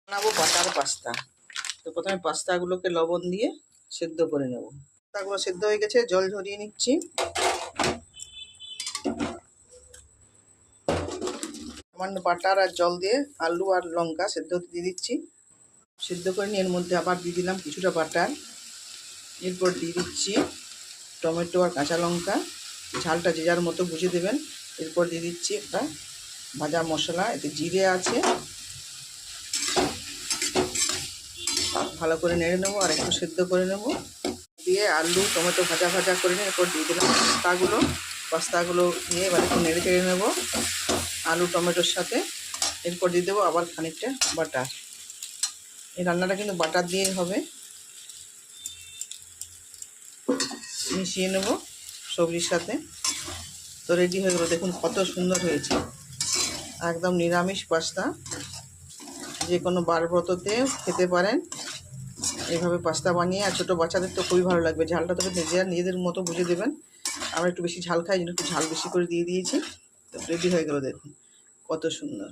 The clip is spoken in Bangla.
বানাবো বাটার পাস্তা। তো প্রথমে পাস্তাগুলোকে লবণ দিয়ে সেদ্ধ করে নেব। পাস্তাগুলো সেদ্ধ হয়ে গেছে, জল ঝরিয়ে নিচ্ছি। সামান্য বাটার আর জল দিয়ে আলু আর লঙ্কা সেদ্ধ দিয়ে দিচ্ছি। সেদ্ধ করে নিয়ে এর মধ্যে আবার দিয়ে দিলাম কিছুটা বাটার। এরপর দিয়ে দিচ্ছি টমেটো আর কাঁচা লঙ্কা, ঝালটা যে যার মতো বুঝে দেবেন। এরপর দিয়ে দিচ্ছি একটা ভাজা মশলা, এতে জিরে আছে। ভালো করে নেড়ে নেবো আর একটু সেদ্ধ করে নেব। দিয়ে আলু টমেটো ভাজা ভাজা করে নিয়ে এরপর দিয়ে দিলাম পাস্তাগুলো দিয়ে এবার একটু নেড়ে চেড়ে নেবো আলু টমেটোর সাথে। এরপর দিয়ে দেবো আবার খানিকটা বাটার। এই রান্নাটা কিন্তু বাটার দিয়েই হবে। মিশিয়ে নেব সবজির সাথে। তো রেডি হয়ে গেলো, দেখুন কত সুন্দর হয়েছে। একদম নিরামিষ পাস্তা, যে কোনো বারব্রততে খেতে পারেন এইভাবে পাস্তা বানিয়ে। আর ছোটো বাচ্চাদের তো খুবই ভালো লাগবে। ঝালটা তবে নিজেদের মতো বুঝে দেবেন। আমরা একটু বেশি ঝাল খাই, জন্য একটু ঝাল বেশি করে দিয়ে দিয়েছি। তো রেডি হয়ে গেলো, দেখুন কত সুন্দর।